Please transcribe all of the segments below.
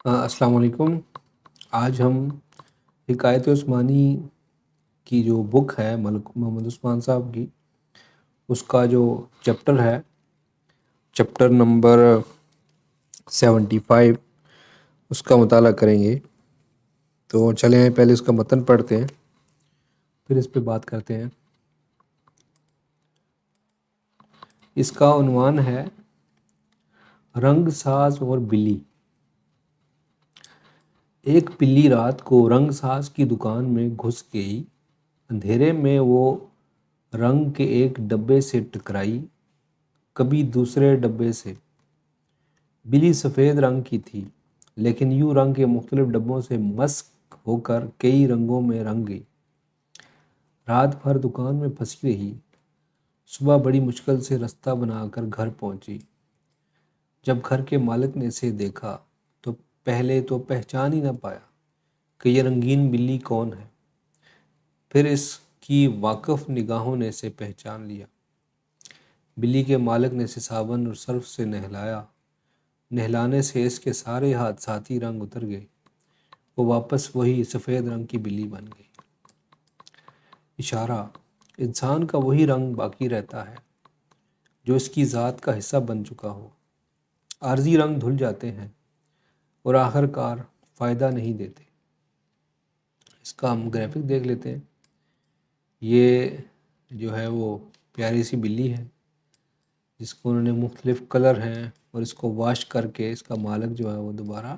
السلام علیکم۔ آج ہم حکایت عثمانی کی جو بک ہے ملک محمد عثمان صاحب کی، اس کا جو چیپٹر ہے، چیپٹر نمبر 75، اس کا مطالعہ کریں گے۔ تو چلیں پہلے اس کا متن پڑھتے ہیں، پھر اس پہ بات کرتے ہیں۔ اس کا عنوان ہے رنگ ساز اور بلی۔ ایک بلی رات کو رنگ ساز کی دکان میں گھس گئی۔ اندھیرے میں وہ رنگ کے ایک ڈبے سے ٹکرائی، کبھی دوسرے ڈبے سے۔ بلی سفید رنگ کی تھی، لیکن یوں رنگ کے مختلف ڈبوں سے مسک ہو کر کئی رنگوں میں رنگ گئی۔ رات بھر دکان میں پھنسی رہی، صبح بڑی مشکل سے رستہ بنا کر گھر پہنچی۔ جب گھر کے مالک نے اسے دیکھا تو پہلے تو پہچان ہی نہ پایا کہ یہ رنگین بلی کون ہے۔ پھر اس کی واقف نگاہوں نے اسے پہچان لیا۔ بلی کے مالک نے اسے صابن اور سرف سے نہلایا۔ نہلانے سے اس کے سارے حادثاتی رنگ اتر گئے، وہ واپس وہی سفید رنگ کی بلی بن گئی۔ اشارہ: انسان کا وہی رنگ باقی رہتا ہے جو اس کی ذات کا حصہ بن چکا ہو۔ عارضی رنگ دھل جاتے ہیں اور آخر کار فائدہ نہیں دیتے۔ اس کا ہم گرافک دیکھ لیتے ہیں۔ یہ جو ہے وہ پیاری سی بلی ہے جس کو انہوں نے مختلف کلر ہیں، اور اس کو واش کر کے اس کا مالک جو ہے وہ دوبارہ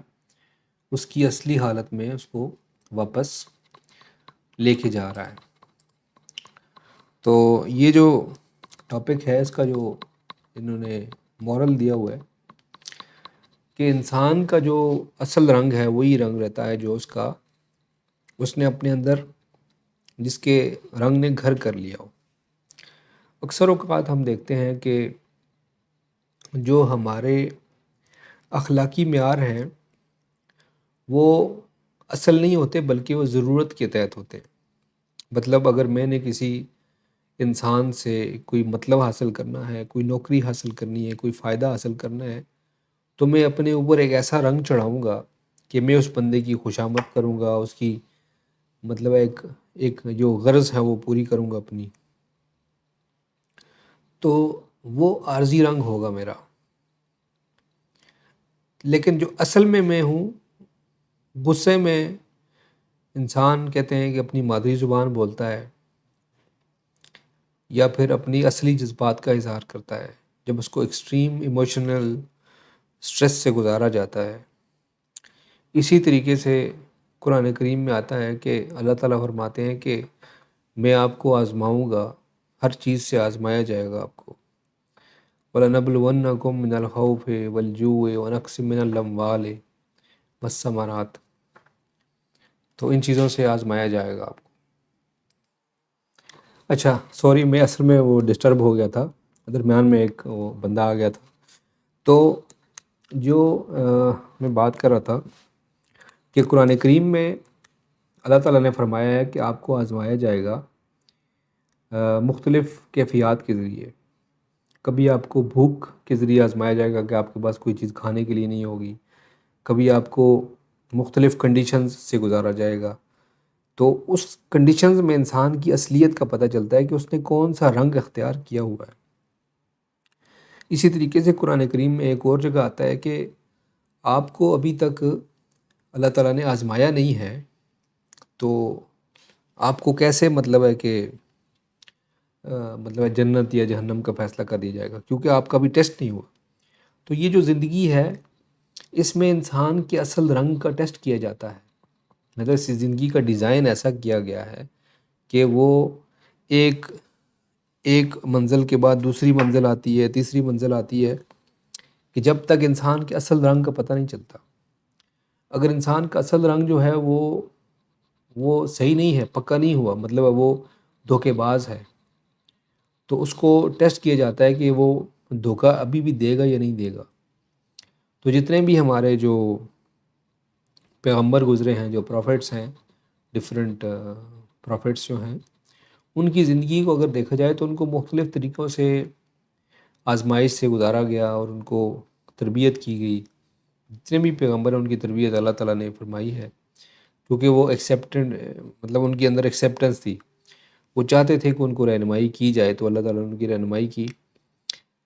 اس کی اصلی حالت میں اس کو واپس لے کے جا رہا ہے۔ تو یہ جو ٹاپک ہے، اس کا جو انہوں نے مورل دیا ہوا ہے کہ انسان کا جو اصل رنگ ہے وہی رنگ رہتا ہے جو اس نے اپنے اندر جس کے رنگ نے گھر کر لیا ہو۔ اکثر اوقات ہم دیکھتے ہیں کہ جو ہمارے اخلاقی معیار ہیں وہ اصل نہیں ہوتے، بلکہ وہ ضرورت کے تحت ہوتے ہیں۔ مطلب اگر میں نے کسی انسان سے کوئی مطلب حاصل کرنا ہے، کوئی نوکری حاصل کرنی ہے، کوئی فائدہ حاصل کرنا ہے، تو میں اپنے اوپر ایک ایسا رنگ چڑھاؤں گا کہ میں اس بندے کی خوشامد کروں گا، اس کی مطلب ایک جو غرض ہے وہ پوری کروں گا اپنی۔ تو وہ عارضی رنگ ہوگا میرا، لیکن جو اصل میں ہوں، غصے میں انسان کہتے ہیں کہ اپنی مادری زبان بولتا ہے یا پھر اپنی اصلی جذبات کا اظہار کرتا ہے جب اس کو ایکسٹریم ایموشنل سٹریس سے گزارا جاتا ہے۔ اسی طریقے سے قرآن کریم میں آتا ہے کہ اللہ تعالیٰ فرماتے ہیں کہ میں آپ کو آزماؤں گا، ہر چیز سے آزمایا جائے گا آپ کو۔ وَلَنَبْلُوَنَّكُم مِّنَ الْخَوْفِ وَالْجُوعِ وَنَقْصٍ مِّنَ الْأَمْوَالِ وَالثَّمَرَاتِ، تو ان چیزوں سے آزمایا جائے گا آپ کو۔ اچھا سوری، میں اصل میں وہ ڈسٹرب ہو گیا تھا، درمیان میں ایک وہ بندہ آ گیا تھا۔ تو جو میں بات کر رہا تھا کہ قرآن کریم میں اللہ تعالیٰ نے فرمایا ہے کہ آپ کو آزمایا جائے گا مختلف کیفیات کے ذریعے۔ کبھی آپ کو بھوک کے ذریعے آزمایا جائے گا کہ آپ کے پاس کوئی چیز کھانے کے لیے نہیں ہوگی، کبھی آپ کو مختلف کنڈیشنز سے گزارا جائے گا۔ تو اس کنڈیشنز میں انسان کی اصلیت کا پتہ چلتا ہے کہ اس نے کون سا رنگ اختیار کیا ہوا ہے۔ اسی طریقے سے قرآن کریم میں ایک اور جگہ آتا ہے کہ آپ کو ابھی تک اللہ تعالیٰ نے آزمایا نہیں ہے، تو آپ کو کیسے مطلب ہے کہ جنت یا جہنم کا فیصلہ کر دیا جائے گا، کیونکہ آپ کا بھی ٹیسٹ نہیں ہوا۔ تو یہ جو زندگی ہے، اس میں انسان کے اصل رنگ کا ٹیسٹ کیا جاتا ہے۔ مطلب اس زندگی کا ڈیزائن ایسا کیا گیا ہے کہ وہ ایک منزل کے بعد دوسری منزل آتی ہے، تیسری منزل آتی ہے، کہ جب تک انسان کے اصل رنگ کا پتہ نہیں چلتا۔ اگر انسان کا اصل رنگ جو ہے وہ صحیح نہیں ہے، پکا نہیں ہوا، مطلب وہ دھوکے باز ہے، تو اس کو ٹیسٹ کیا جاتا ہے کہ وہ دھوکہ ابھی بھی دے گا یا نہیں دے گا۔ تو جتنے بھی ہمارے جو پیغمبر گزرے ہیں، جو پروفیٹس ہیں، ڈفرینٹ پروفیٹس جو ہیں، ان کی زندگی کو اگر دیکھا جائے تو ان کو مختلف طریقوں سے آزمائش سے گزارا گیا اور ان کو تربیت کی گئی، جتنے بھی پیغمبر ہیں ان کی تربیت اللہ تعالیٰ نے فرمائی ہے، کیونکہ وہ ایکسیپٹنٹ، مطلب ان کے اندر ایکسیپٹنس تھی، وہ چاہتے تھے کہ ان کو رہنمائی کی جائے، تو اللہ تعالیٰ نے ان کی رہنمائی کی۔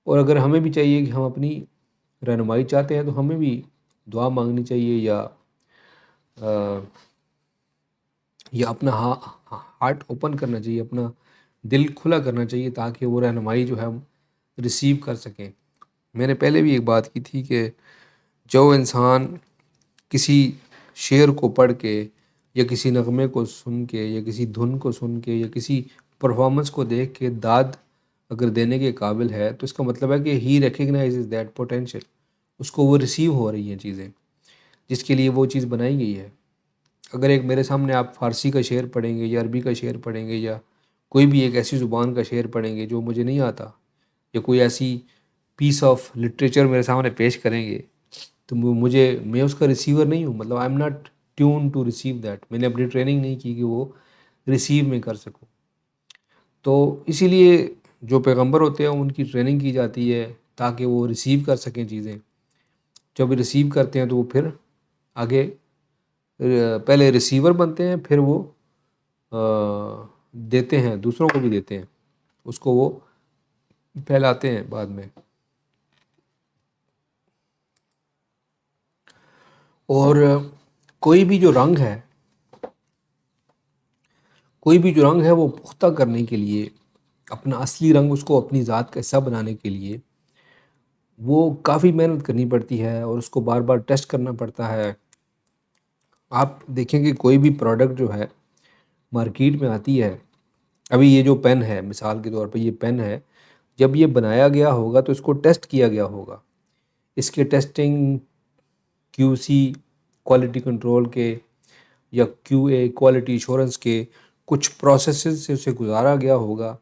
اور اگر ہمیں بھی چاہیے کہ ہم اپنی رہنمائی چاہتے ہیں تو ہمیں بھی دعا مانگنی چاہیے، یا اپنا ہارٹ اوپن کرنا چاہیے، اپنا دل کھلا کرنا چاہیے، تاکہ وہ رہنمائی جو ہے ہم ریسیو کر سکیں۔ میں نے پہلے بھی ایک بات کی تھی کہ جو انسان کسی شعر کو پڑھ کے یا کسی نغمے کو سن کے یا کسی دھن کو سن کے یا کسی پرفارمنس کو دیکھ کے داد اگر دینے کے قابل ہے، تو اس کا مطلب ہے کہ ہی ریکگنائزز دیٹ پوٹینشیل، اس کو وہ ریسیو ہو رہی ہیں چیزیں جس کے لیے وہ چیز بنائی گئی ہے۔ اگر ایک میرے سامنے آپ فارسی کا شعر پڑھیں گے یا عربی کا شعر پڑھیں گے یا کوئی بھی ایک ایسی زبان کا شعر پڑھیں گے جو مجھے نہیں آتا، یا کوئی ایسی پیس آف لٹریچر میرے سامنے پیش کریں گے، تو میں اس کا ریسیور نہیں ہوں، مطلب I am not tune to receive that, میں نے اپنی ٹریننگ نہیں کی کہ وہ ریسیو میں کر سکوں۔ تو اسی لیے جو پیغمبر ہوتے ہیں ان کی ٹریننگ کی جاتی ہے تاکہ وہ ریسیو کر سکیں چیزیں۔ جب ریسیو کرتے ہیں تو وہ پھر آگے پہلے ریسیور بنتے ہیں، پھر وہ دیتے ہیں، دوسروں کو بھی دیتے ہیں، اس کو وہ پھیلاتے ہیں بعد میں۔ اور کوئی بھی جو رنگ ہے وہ پختہ کرنے کے لیے، اپنا اصلی رنگ اس کو اپنی ذات کا حصہ بنانے کے لیے وہ کافی محنت کرنی پڑتی ہے، اور اس کو بار بار ٹیسٹ کرنا پڑتا ہے۔ آپ دیکھیں کہ کوئی بھی پروڈکٹ جو ہے مارکیٹ میں آتی ہے، ابھی یہ جو پین ہے مثال کے طور پہ، یہ پین ہے، جب یہ بنایا گیا ہوگا تو اس کو ٹیسٹ کیا گیا ہوگا، اس کے ٹیسٹنگ کیو سی کوالٹی کنٹرول کے یا کیو اے کوالٹی ایشورنس کے کچھ پروسیسز سے اسے گزارا گیا ہوگا،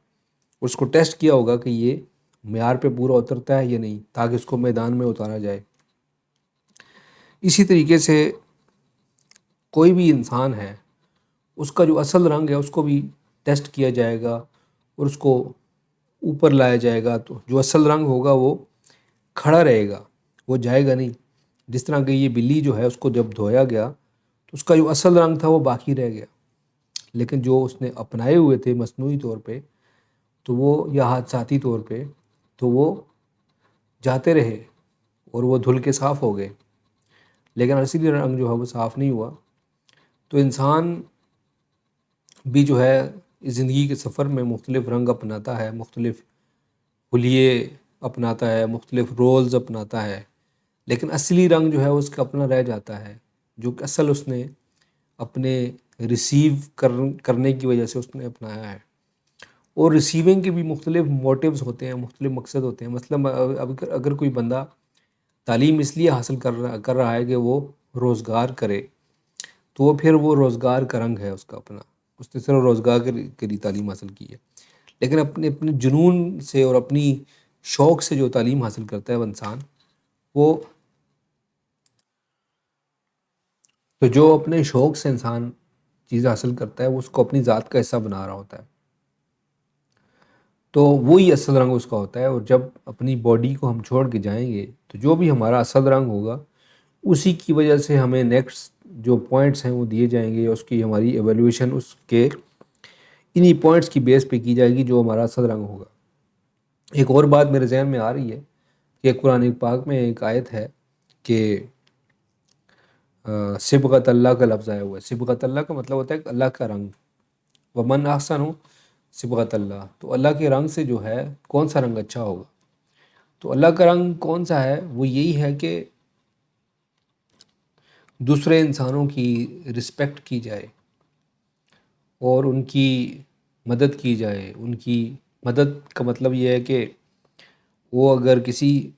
اس کو ٹیسٹ کیا ہوگا کہ یہ معیار پہ پورا اترتا ہے یا نہیں، تاکہ اس کو میدان میں اتارا جائے۔ اسی طریقے سے کوئی بھی انسان ہے، اس کا جو اصل رنگ ہے اس کو بھی ٹیسٹ کیا جائے گا اور اس کو اوپر لایا جائے گا، تو جو اصل رنگ ہوگا وہ کھڑا رہے گا، وہ جائے گا نہیں۔ جس طرح کہ یہ بلی جو ہے، اس کو جب دھویا گیا تو اس کا جو اصل رنگ تھا وہ باقی رہ گیا، لیکن جو اس نے اپنائے ہوئے تھے مصنوعی طور پہ تو وہ، یا حادثاتی طور پہ، تو وہ جاتے رہے اور وہ دھل کے صاف ہو گئے، لیکن اصلی رنگ جو ہے وہ صاف نہیں ہوا۔ تو انسان بھی جو ہے زندگی کے سفر میں مختلف رنگ اپناتا ہے، مختلف حلیے اپناتا ہے، مختلف رولز اپناتا ہے، لیکن اصلی رنگ جو ہے اس کا اپنا رہ جاتا ہے، جو کہ اصل اس نے اپنے ریسیو کرنے کی وجہ سے اس نے اپنایا ہے۔ اور ریسیونگ کے بھی مختلف موٹیوز ہوتے ہیں، مختلف مقصد ہوتے ہیں۔ مثلا اگر کوئی بندہ تعلیم اس لیے حاصل کر رہا ہے کہ وہ روزگار کرے، تو وہ پھر وہ روزگار کا رنگ ہے اس کا اپنا، اس نے صرف روزگار کے لیے تعلیم حاصل کی ہے۔ لیکن اپنے جنون سے اور اپنی شوق سے جو تعلیم حاصل کرتا ہے وہ انسان، وہ تو جو اپنے شوق سے انسان چیز حاصل کرتا ہے وہ اس کو اپنی ذات کا حصہ بنا رہا ہوتا ہے، تو وہی اصل رنگ اس کا ہوتا ہے۔ اور جب اپنی باڈی کو ہم چھوڑ کے جائیں گے تو جو بھی ہمارا اصل رنگ ہوگا اسی کی وجہ سے ہمیں نیکسٹ جو پوائنٹس ہیں وہ دیے جائیں گے، اس کی ہماری ایویلیویشن اس کے انہی پوائنٹس کی بیس پہ کی جائے گی جو ہمارا اصل رنگ ہوگا۔ ایک اور بات میرے ذہن میں آ رہی ہے کہ قرآن پاک میں ایک آیت ہے کہ صبغت اللہ کا لفظ آیا ہوا ہے۔ صبغت اللہ کا مطلب ہوتا ہے کہ اللہ کا رنگ، ومن احسن صبغت اللہ، تو اللہ کے رنگ سے جو ہے کون سا رنگ اچھا ہوگا؟ تو اللہ کا رنگ کون سا ہے؟ وہ یہی ہے کہ دوسرے انسانوں کی رسپیکٹ کی جائے اور ان کی مدد کی جائے۔ ان کی مدد کا مطلب یہ ہے کہ وہ اگر کسی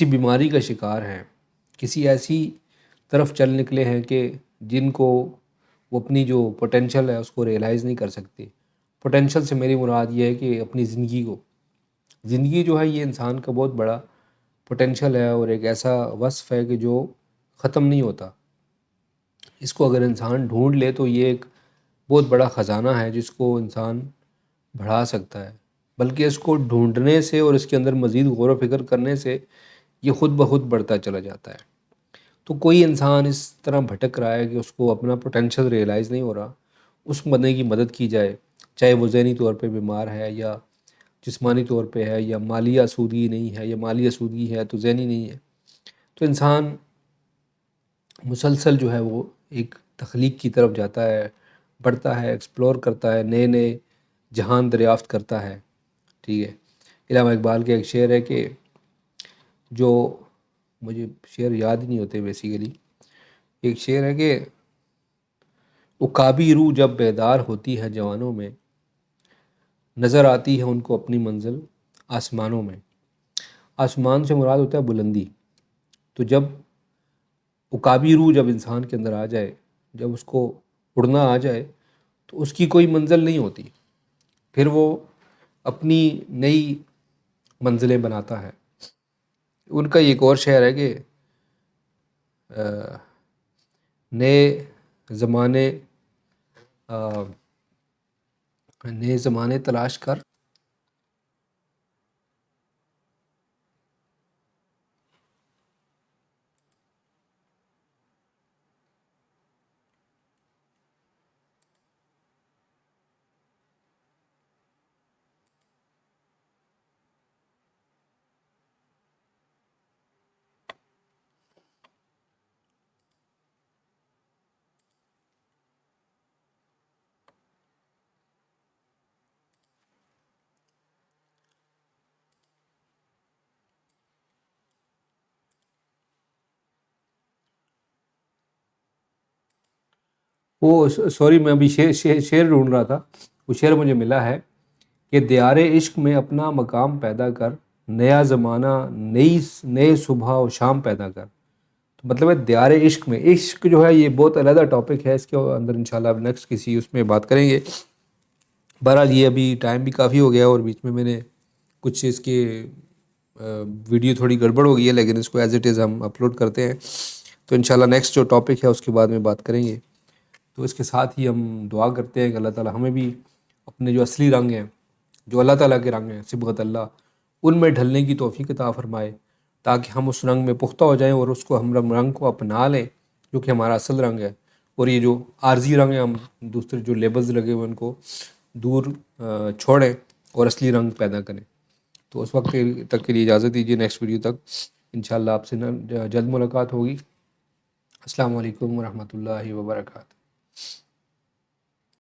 بیماری کا شکار ہیں، کسی ایسی طرف چل نکلے ہیں کہ جن کو وہ اپنی جو پوٹینشل ہے اس کو ریئلائز نہیں کر سکتے۔ پوٹینشل سے میری مراد یہ ہے کہ اپنی زندگی جو ہے یہ انسان کا بہت بڑا پوٹینشل ہے اور ایک ایسا وصف ہے کہ جو ختم نہیں ہوتا۔ اس کو اگر انسان ڈھونڈ لے تو یہ ایک بہت بڑا خزانہ ہے جس کو انسان بڑھا سکتا ہے، بلکہ اس کو ڈھونڈنے سے اور اس کے اندر مزید غور و فکر کرنے سے یہ خود بخود بڑھتا چلا جاتا ہے۔ تو کوئی انسان اس طرح بھٹک رہا ہے کہ اس کو اپنا پوٹینشیل ریئلائز نہیں ہو رہا، اس بندے کی مدد کی جائے، چاہے وہ ذہنی طور پہ بیمار ہے یا جسمانی طور پہ ہے، یا مالی آسودگی نہیں ہے، یا مالی آسودگی ہے تو ذہنی نہیں ہے، تو انسان مسلسل جو ہے وہ ایک تخلیق کی طرف جاتا ہے، بڑھتا ہے، ایکسپلور کرتا ہے، نئے نئے جہان دریافت کرتا ہے۔ ٹھیک ہے، علامہ اقبال کا ایک شعر ہے کہ جو مجھے شعر یاد ہی نہیں ہوتے بیسیکلی، ایک شعر ہے کہ عقابی روح جب بیدار ہوتی ہے جوانوں میں، نظر آتی ہے ان کو اپنی منزل آسمانوں میں۔ آسمان سے مراد ہوتا ہے بلندی۔ تو جب عقابی روح جب انسان کے اندر آ جائے، جب اس کو اڑنا آ جائے، تو اس کی کوئی منزل نہیں ہوتی، پھر وہ اپنی نئی منزلیں بناتا ہے۔ ان کا ایک اور شعر ہے کہ نئے زمانے نئے زمانے تلاش کر، وہ سوری میں ابھی شعر ڈھونڈ رہا تھا، وہ شعر مجھے ملا ہے کہ دیار عشق میں اپنا مقام پیدا کر، نیا زمانہ نئے صبح و شام پیدا کر۔ تو مطلب ہے دیار عشق میں، عشق جو ہے یہ بہت علیحدہ ٹاپک ہے، اس کے اندر انشاءاللہ اب نیکسٹ کسی اس میں بات کریں گے۔ بہرحال یہ ابھی ٹائم بھی کافی ہو گیا اور بیچ میں نے کچھ اس کے ویڈیو تھوڑی گڑبڑ ہو گئی ہے، لیکن اس کو ایز اٹ از ہم اپلوڈ کرتے ہیں، تو انشاءاللہ نیکسٹ جو ٹاپک ہے اس کے بعد میں بات کریں گے۔ تو اس کے ساتھ ہی ہم دعا کرتے ہیں کہ اللہ تعالی ہمیں بھی اپنے جو اصلی رنگ ہیں، جو اللہ تعالیٰ کے رنگ ہیں، صبغت اللہ، ان میں ڈھلنے کی توفیق عطا فرمائے، تاکہ ہم اس رنگ میں پختہ ہو جائیں اور اس کو ہم رنگ کو اپنا لیں جو کہ ہمارا اصل رنگ ہے، اور یہ جو عارضی رنگ ہے ہم دوسرے جو لیبلز لگے ہوئے ان کو دور چھوڑیں اور اصلی رنگ پیدا کریں۔ تو اس وقت تک کے لیے اجازت دیجیے، نیکسٹ ویڈیو تک انشاءاللہ آپ سے جلد ملاقات ہوگی۔ السلام علیکم ورحمۃ اللہ وبرکاتہ۔